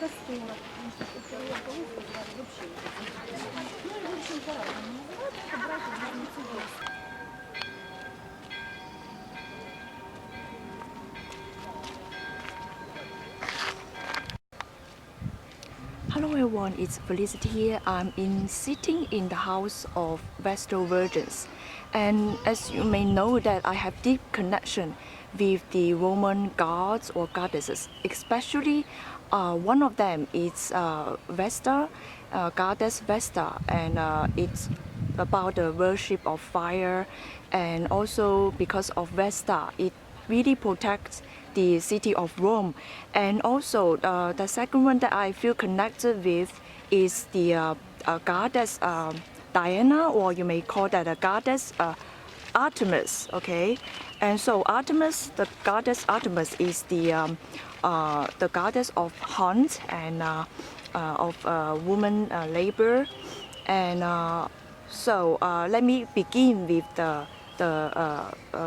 кастрюля, потому что это я вообще ну и в общем по-разному называют, это братья близнецы Веста. Hello everyone, it's Felicity here. Sitting in the house of Vestal Virgins, and as you may know that I have deep connection with the Roman gods or goddesses, especially one of them is Vesta, goddess Vesta, and it's about the worship of fire, and also because of Vesta, it really protects the city of Rome. And also the second one that I feel connected with is the goddess Diana, or you may call that a goddess Artemis, okay? And so Artemis, the goddess Artemis is the goddess of hunt and of woman labor. And so let me begin with the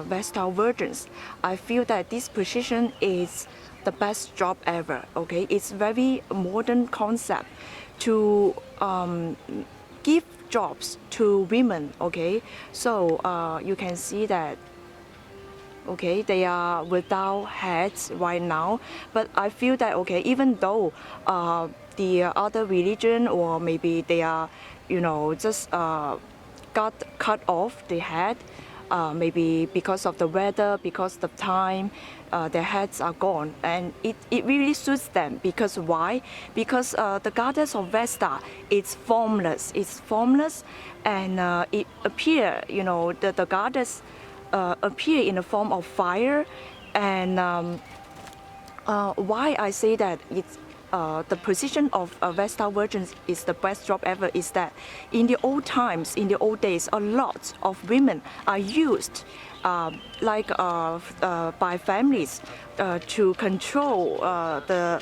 Vestal Virgins. I feel that this position is the best job ever. Okay, it's very modern concept to give jobs to women. Okay, so you can see that. Okay, they are without heads right now, but I feel that okay, even though the other religion or maybe they are, you know, just got cut off the head. Maybe because of the weather, because of the time, their heads are gone, and it really suits them. Because why? Because the goddess of Vesta, it's formless. It's formless, and it appear, you know, the goddess appear in the form of fire, and why I say that it's the position of Vestal Virgins is the best job ever is that in the old times, in the old days, a lot of women are used by families to control the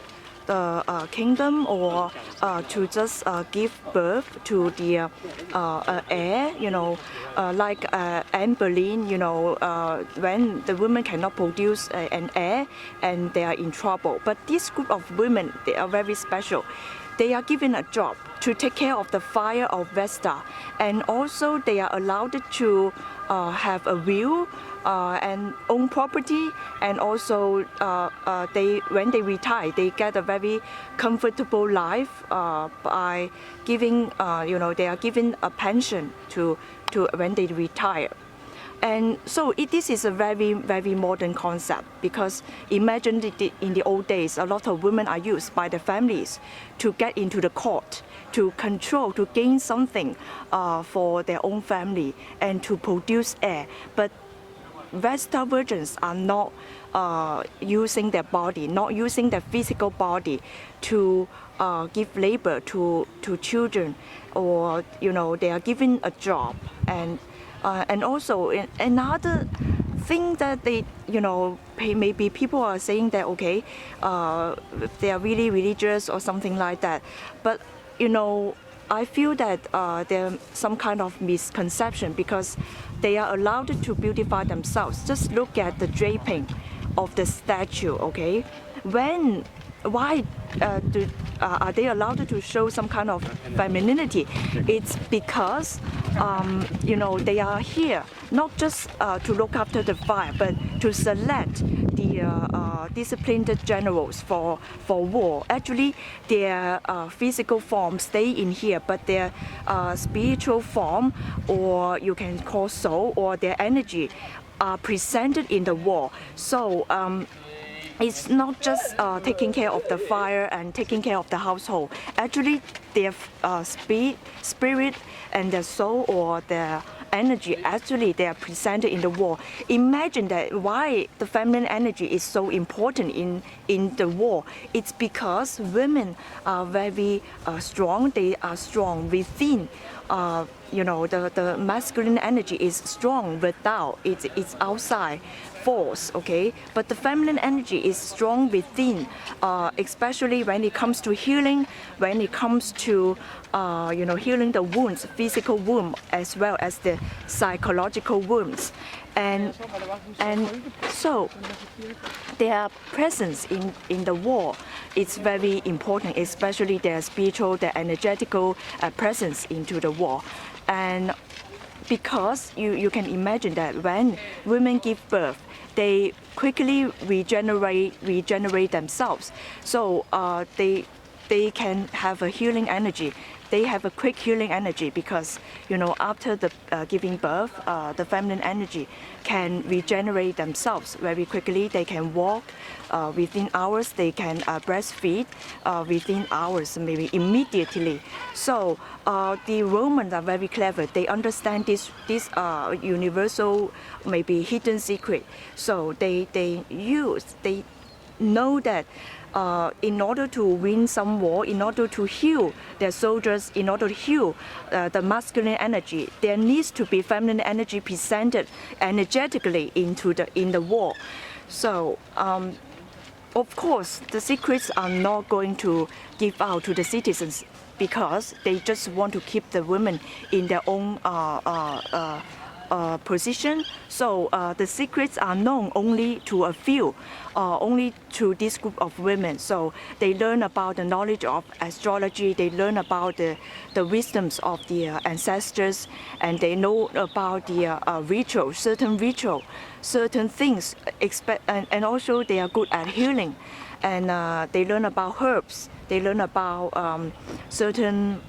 kingdom, or to just give birth to the heir, you know, like Anne Boleyn, you know, when the women cannot produce an heir and they are in trouble. But this group of women, they are very special. They are given a job to take care of the fire of Vesta, and also they are allowed to have a will and own property, and also when they retire, they get a very comfortable life by giving, you know, they are given a pension to when they retire. And so this is a very, very modern concept, because imagine in the old days, a lot of women are used by the families to get into the court, to control, to gain something for their own family and to produce heir. But Vestal Virgins are not using their body, not using their physical body to give labor to children, or, you know, they are given a job. And also another thing that they, you know, maybe people are saying that okay, they are really religious or something like that, but you know, I feel that there's some kind of misconception, because they are allowed to beautify themselves. Just look at the draping of the statue, okay? Why are they allowed to show some kind of femininity? It's because you know, they are here not just to look after the fire, but to select the disciplined generals for war. Actually, their physical form stay in here, but their spiritual form, or you can call soul, or their energy are presented in the war. So it's not just taking care of the fire and taking care of the household. Actually, their spirit and their soul, or their energy, actually they are presented in the war. Imagine that why the feminine energy is so important in the war. It's because women are very strong. They are strong within. You know, the masculine energy is strong without. It's outside force, okay? But the feminine energy is strong within, especially when it comes to healing, when it comes to you know, healing the wounds, physical wound, as well as the psychological wounds. and so their presence in the war is very important, especially their spiritual, their energetical presence into the war. And because you can imagine that when women give birth, they quickly regenerate themselves. So they can have a healing energy. They have a quick healing energy because, after the giving birth, the feminine energy can regenerate themselves very quickly. They can walk within hours. They can breastfeed within hours, maybe immediately. So the Romans are very clever. They understand this universal, maybe hidden secret. So they know that in order to win some war, in order to heal their soldiers, in order to heal the masculine energy, there needs to be feminine energy presented energetically in the war. So of course, the secrets are not going to give out to the citizens because they just want to keep the women in their own position. So the secrets are known only to a few, only to this group of women. So they learn about the knowledge of astrology, they learn about the wisdoms of the ancestors, and they know about the certain things, and also they are good at healing. And they learn about herbs, they learn about certain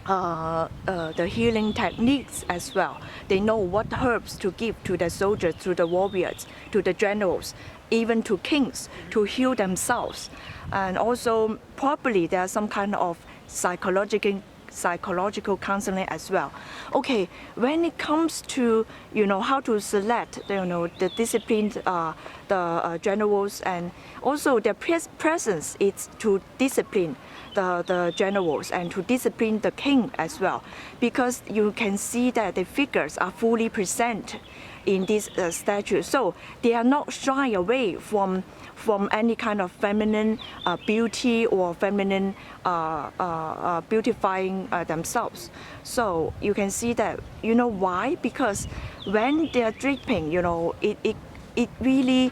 the healing techniques as well. They know what herbs to give to the soldiers, to the warriors, to the generals, even to kings, to heal themselves. And also probably there are some kind of psychological counseling as well. Okay, when it comes to how to select the disciplined the generals, and also their presence is to discipline the generals and to discipline the king as well, because you can see that the figures are fully present in this statue. So they are not shy away from any kind of feminine beauty or feminine beautifying themselves. So you can see that, why? Because when they are draping, it really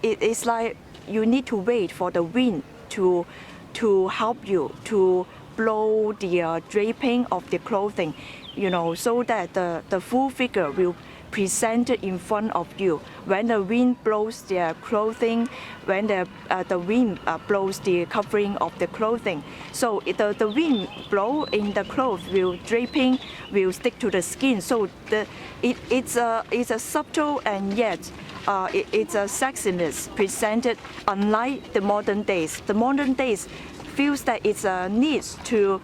it's like you need to wait for the wind to help you to blow the draping of the clothing, so that the full figure will present in front of you. When the wind blows their clothing, when the wind blows the covering of the clothing, so the wind blow in the clothes draping will stick to the skin. So it's a subtle and yet it's a sexiness presented, unlike the modern days. The modern days feels that it's a need to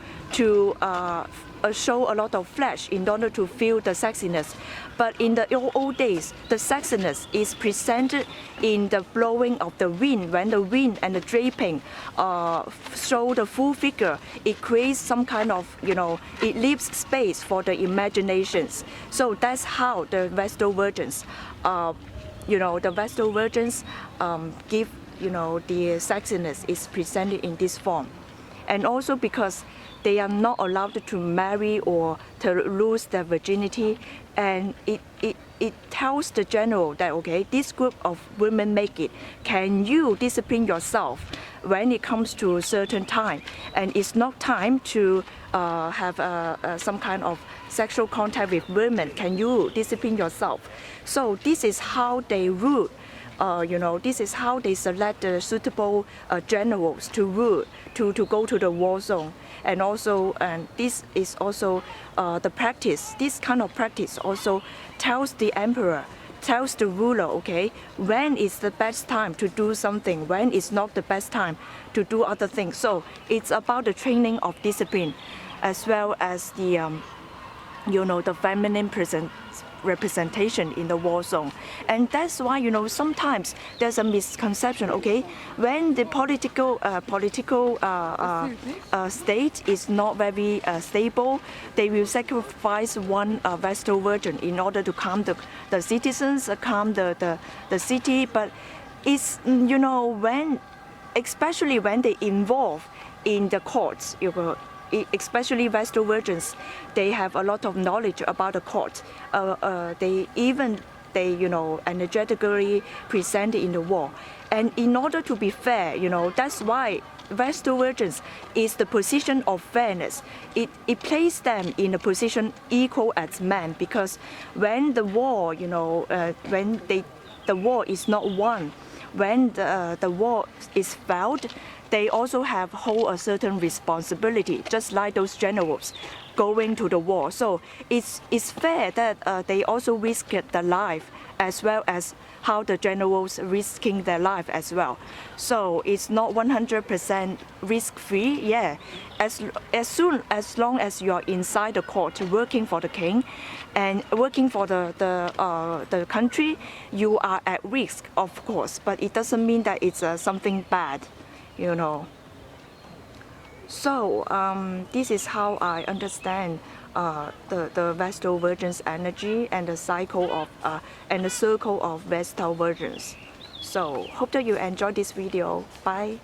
show a lot of flesh in order to feel the sexiness. But in the old days, the sexiness is presented in the blowing of the wind. When the wind and the draping show the full figure, it creates some kind of, it leaves space for the imaginations. So that's how the Vestal virgins, give, the sexiness is presented in this form. And also because they are not allowed to marry or to lose their virginity, and it tells the general that, okay, this group of women make it. Can you discipline yourself when it comes to a certain time? And it's not time to have some kind of sexual contact with women. Can you discipline yourself? So this is how they rule. This is how they select the suitable generals to rule, to go to the war zone. And also, this is also the practice. This kind of practice also tells the emperor, tells the ruler, okay, when is the best time to do something, when is not the best time to do other things. So it's about the training of discipline, as well as the, the feminine representation in the war zone. And that's why, sometimes there's a misconception, okay, when the political state is not very stable, they will sacrifice one Vestal virgin in order to calm the citizens, calm the city. But it's, especially when they involve in the courts, especially Vestal virgins, they have a lot of knowledge about the court. They energetically present in the war. And in order to be fair, that's why Vestal virgins is the position of fairness. It places them in a position equal as men, because when the war, when the war is not won, when the war is failed, they also hold a certain responsibility, just like those generals going to the war. So it's fair that they also risk their life, as well as how the generals risking their life as well. So it's not 100% risk-free. Yeah, as long as you are inside the court working for the king and working for the country, you are at risk, of course. But it doesn't mean that it's something bad, So this is how I understand the Vestal virgins energy and the cycle of and the circle of Vestal virgins. So hope that you enjoyed this video. Bye.